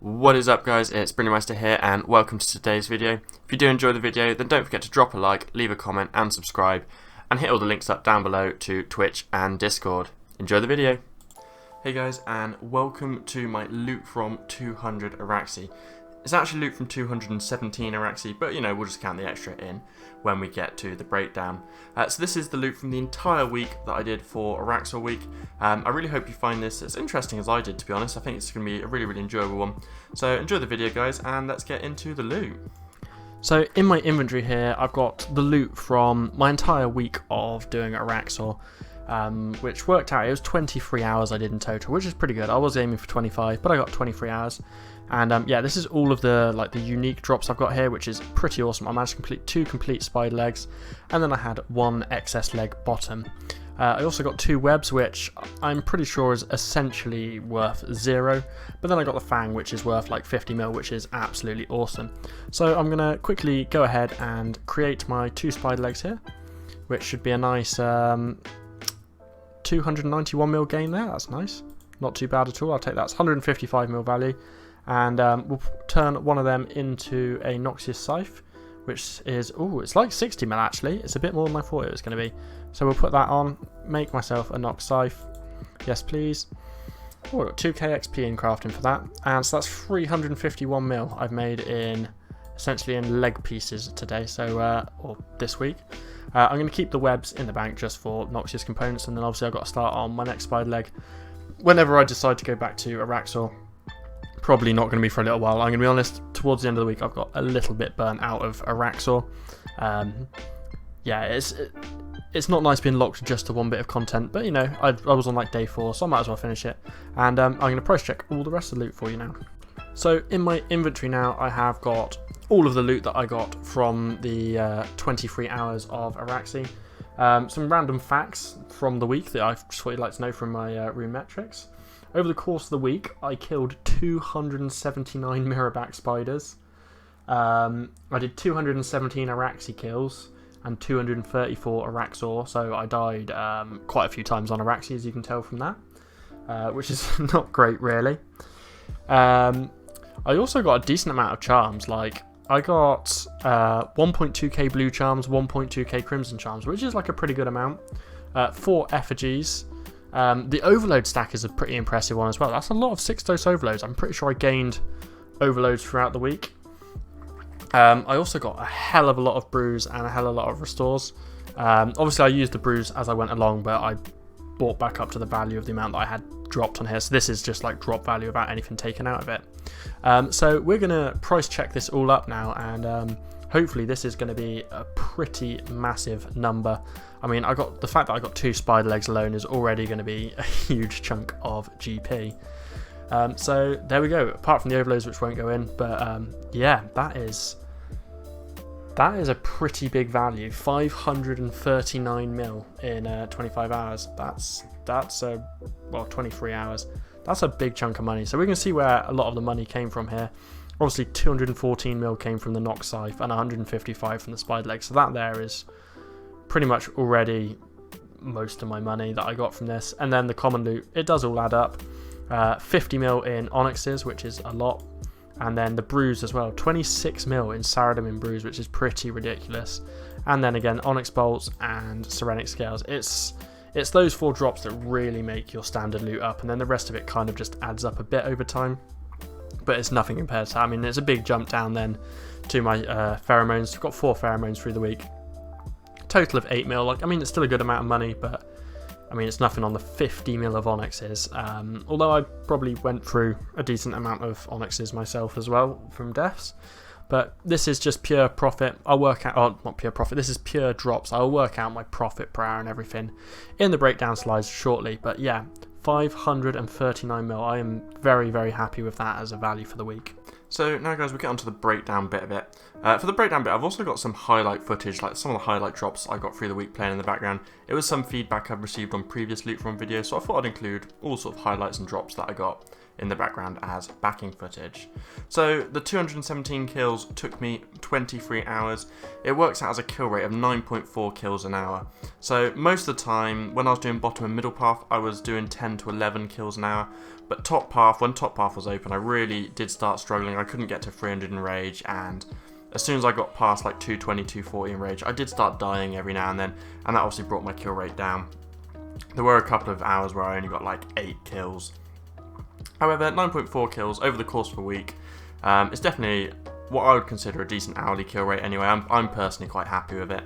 What is up guys, it's Brillymister here and welcome to today's video. If you do enjoy the video then don't forget to drop a like, leave a comment and subscribe and hit all the links up down below to Twitch and Discord. Enjoy the video. Hey guys and welcome to my loot from 200 Araxxi. It's actually loot from 217 Araxxi, but you know, we'll just count the extra in when we get to the breakdown. So this is the loot from the entire week that I did for Araxxor week. I really hope you find this as interesting as I did, to be honest. I think it's going to be a really enjoyable one. So enjoy the video guys and let's get into the loot. So in my inventory here I've got the loot from my entire week of doing Araxxor. Which worked out, it was 23 hours I did in total, which is pretty good. I was aiming for 25, but I got 23 hours. And yeah, this is all of the the unique drops I've got here, which is pretty awesome. I managed to complete 2 complete spider legs, and then I had 1 excess leg bottom. I also got 2 webs, which I'm pretty sure is essentially worth 0, but then I got the fang, which is worth like 50 mil, which is absolutely awesome. So I'm going to quickly go ahead and create my 2 spider legs here, which should be a nice 291 mil gain there. That's nice, not too bad at all. I'll take that. It's 155 mil value, and we'll turn one of them into a Noxious Scythe, which is, oh, it's like 60 mil actually. It's a bit more than I thought it was going to be. So we'll put that on, make myself a Nox Scythe. Yes please. Oh, I got 2k XP in crafting for that, and so that's 351 mil I've made in essentially in leg pieces today, so or this week. I'm going to keep the webs in the bank just for Noxious components, and then obviously I've got to start on my next spider leg whenever I decide to go back to Araxxor. Probably not going to be for a little while. I'm going to be honest, towards the end of the week I've got a little bit burnt out of Araxxor. Yeah, it's not nice being locked just to one bit of content, but you know, I was on like day 4, so I might as well finish it. And I'm going to price check all the rest of the loot for you now. So in my inventory now I have got all of the loot that I got from the 23 hours of Araxxi. Some random facts from the week that I just thought you'd like to know from my rune metrics. Over the course of the week, I killed 279 mirrorback spiders. I did 217 Araxxi kills and 234 Araxxor, so I died quite a few times on Araxxi, as you can tell from that, which is not great really. I also got a decent amount of charms. Like, I got 1.2k blue charms, 1.2k crimson charms, which is like a pretty good amount. 4 effigies. The overload stack is a pretty impressive one as well. That's a lot of 6-dose overloads. I'm pretty sure I gained overloads throughout the week. I also got a hell of a lot of brews and a hell of a lot of restores. Obviously I used the brews as I went along, but I brought back up to the value of the amount that I had dropped on here. So this is just like drop value without anything taken out of it. So we're going to price check this all up now, and hopefully this is going to be a pretty massive number. I mean, the fact that I got 2 spider legs alone is already going to be a huge chunk of GP. So there we go, apart from the overloads which won't go in, but yeah, that is a pretty big value. 539 mil in 25 hours. That's well, 23 hours. That's a big chunk of money. So we're going to see where a lot of the money came from here. Obviously 214 mil came from the Nox Scythe and 155 from the spider leg. So that there is pretty much already most of my money that I got from this. And then the common loot, it does all add up. 50 mil in onyxes, which is a lot. And then the brews as well, 26 mil in Saradomin brews, which is pretty ridiculous. And then again, onyx bolts and Serenic scales. It's those 4 drops that really make your standard loot up, and then the rest of it kind of just adds up a bit over time. But it's nothing compared to, I mean, it's a big jump down then to my pheromones. I've got 4 pheromones through the week. Total of 8 mil. Like, I mean, it's still a good amount of money, but I mean, it's nothing on the 50 mil of onyxes. Although I probably went through a decent amount of onyxes myself as well from deaths. But this is just pure profit. I'll work out, oh, not pure profit, this is pure drops. I'll work out my profit per hour and everything in the breakdown slides shortly. But yeah, 539 mil. I am very happy with that as a value for the week. So now guys, we'll get onto the breakdown bit of it. For the breakdown bit, I've also got some highlight footage, like some of the highlight drops I got through the week playing in the background. It was some feedback I've received on previous loot from videos, so I thought I'd include all sort of highlights and drops that I got in the background as backing footage. So the 217 kills took me 23 hours. It works out as a kill rate of 9.4 kills an hour. So most of the time when I was doing bottom and middle path, I was doing 10 to 11 kills an hour. But top path, when top path was open, I really did start struggling. I couldn't get to 300 in rage, and as soon as I got past like 220, 240 in rage, I did start dying every now and then, and that obviously brought my kill rate down. There were a couple of hours where I only got like 8 kills. However, 9.4 kills over the course of a week is definitely what I would consider a decent hourly kill rate anyway. I'm personally quite happy with it.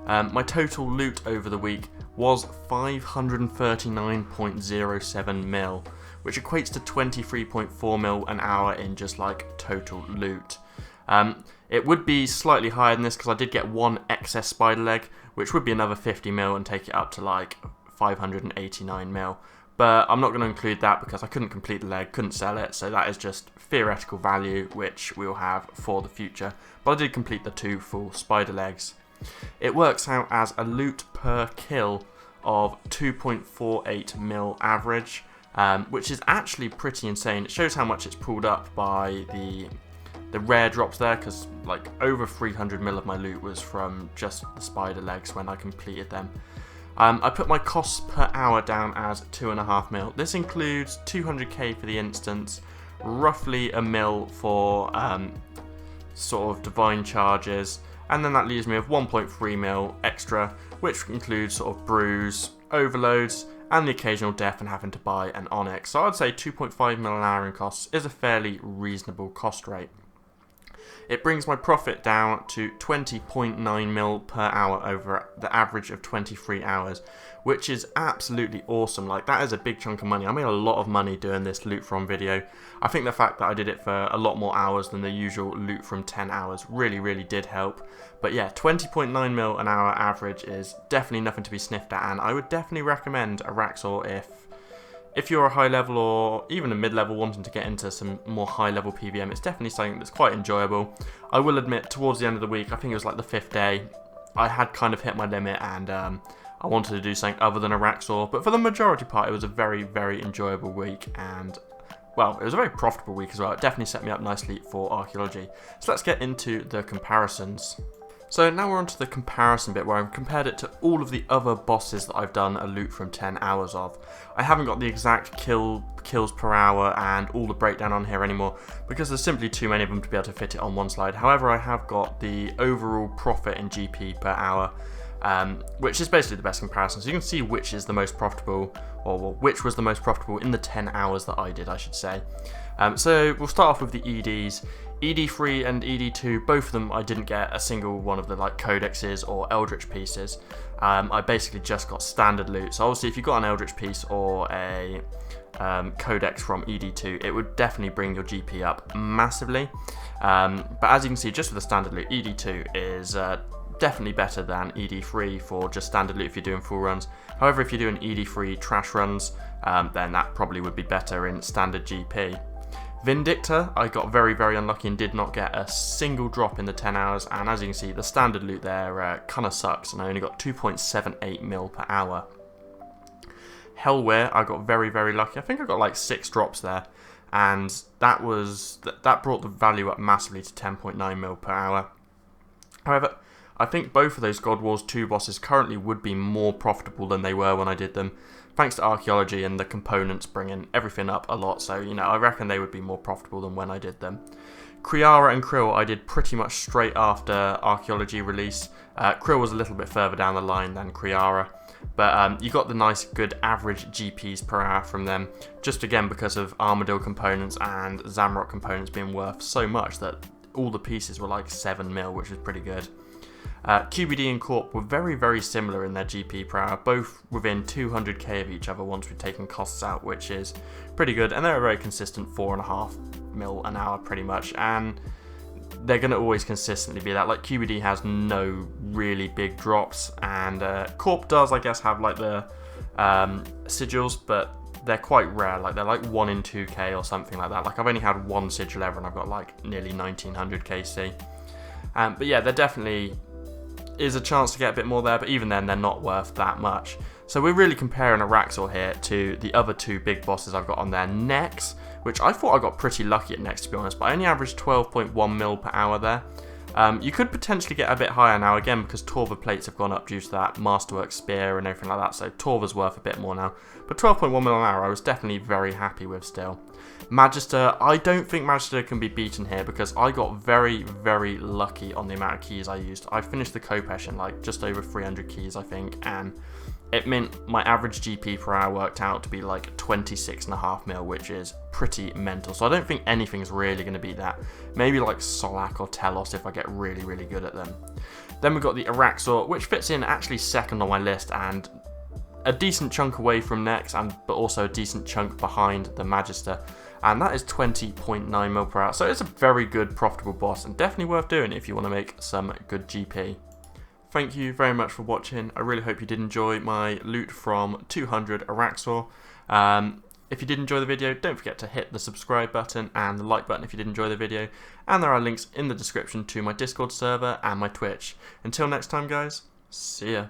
My total loot over the week was 539.07 mil, which equates to 23.4 mil an hour in just like total loot. It would be slightly higher than this because I did get one excess spider leg, which would be another 50 mil and take it up to like 589 mil. But I'm not going to include that because I couldn't complete the leg, couldn't sell it, so that is just theoretical value which we'll have for the future. But I did complete the 2 full spider legs. It works out as a loot per kill of 2.48 mil average, which is actually pretty insane. It shows how much it's pulled up by the rare drops there, because like over 300 mil of my loot was from just the spider legs when I completed them. I put my costs per hour down as 2.5 mil. This includes 200k for the instance, roughly a mil for sort of divine charges, and then that leaves me with 1.3 mil extra, which includes sort of brews, overloads, and the occasional death and having to buy an onyx. So I'd say 2.5 mil an hour in costs is a fairly reasonable cost rate. It brings my profit down to 20.9 mil per hour over the average of 23 hours, which is absolutely awesome. Like, that is a big chunk of money. I made a lot of money doing this loot from video. I think the fact that I did it for a lot more hours than the usual loot from 10 hours really did help. But yeah, 20.9 mil an hour average is definitely nothing to be sniffed at, and I would definitely recommend Araxxor if you're a high level or even a mid level wanting to get into some more high level PVM. It's definitely something that's quite enjoyable. I will admit, towards the end of the week, I think it was like the 5th day, I had kind of hit my limit and I wanted to do something other than Araxxor, but for the majority part it was a very enjoyable week, and well, it was a very profitable week as well. It definitely set me up nicely for archaeology. So let's get into the comparisons. So now we're on to the comparison bit, where I've compared it to all of the other bosses that I've done a loot from 10 hours of. I haven't got the exact kills per hour and all the breakdown on here anymore, because there's simply too many of them to be able to fit it on one slide. However, I have got the overall profit in GP per hour, which is basically the best comparison. So you can see which is the most profitable, or which was the most profitable in the 10 hours that I did, I should say. So we'll start off with the EDs. ED3 and ED2, both of them I didn't get a single one of the like codexes or eldritch pieces. I basically just got standard loot. So obviously if you got an eldritch piece or a codex from ED2, it would definitely bring your GP up massively. But as you can see, just with the standard loot, ED2 is definitely better than ED3 for just standard loot if you're doing full runs. However, if you're doing ED3 trash runs, then that probably would be better in standard GP. Vindictor, I got very unlucky and did not get a single drop in the 10 hours, and as you can see, the standard loot there kind of sucks, and I only got 2.78 mil per hour. Hellware, I got very lucky. I think I got like 6 drops there, and that brought the value up massively to 10.9 mil per hour. However, I think both of those God Wars 2 bosses currently would be more profitable than they were when I did them, thanks to archaeology and the components bringing everything up a lot. So, you know, I reckon they would be more profitable than when I did them. Kriara and Krill I did pretty much straight after archaeology release. Krill was a little bit further down the line than Kriara, but you got the nice good average GPs per hour from them, just again because of Armadillo components and Zamrock components being worth so much that all the pieces were like 7 mil, which is pretty good. QBD and Corp were very similar in their GP per hour, both within 200k of each other once we've taken costs out, which is pretty good, and they're a very consistent 4.5 mil an hour pretty much, and they're going to always consistently be that. Like, QBD has no really big drops, and Corp does, I guess, have like the sigils, but they're quite rare. Like, they're like 1 in 2k or something like that. Like, I've only had 1 sigil ever and I've got like nearly 1900 KC. But yeah, they're definitely is a chance to get a bit more there, but even then they're not worth that much. So we're really comparing Araxxor here to the other 2 big bosses I've got on there. Nex, which I thought I got pretty lucky at next, to be honest, but I only averaged 12.1 mil per hour there. You could potentially get a bit higher now, again, because Torva plates have gone up due to that Masterwork Spear and everything like that, so Torva's worth a bit more now. But 12.1 mil an hour I was definitely very happy with still. Magister, I don't think Magister can be beaten here because I got very, very lucky on the amount of keys I used. I finished the Kopesh in like just over 300 keys, I think, and it meant my average GP per hour worked out to be like 26.5 mil, which is pretty mental. So I don't think anything's really going to beat that. Maybe like Solak or Telos if I get really, really good at them. Then we've got the Araxxor, which fits in actually second on my list and a decent chunk away from next, but also a decent chunk behind the Magister. And that is 20.9 mil per hour. So it's a very good, profitable boss and definitely worth doing if you want to make some good GP. Thank you very much for watching. I really hope you did enjoy my loot from 200 Araxxor. If you did enjoy the video, don't forget to hit the subscribe button and the like button if you did enjoy the video. And there are links in the description to my Discord server and my Twitch. Until next time, guys, see ya.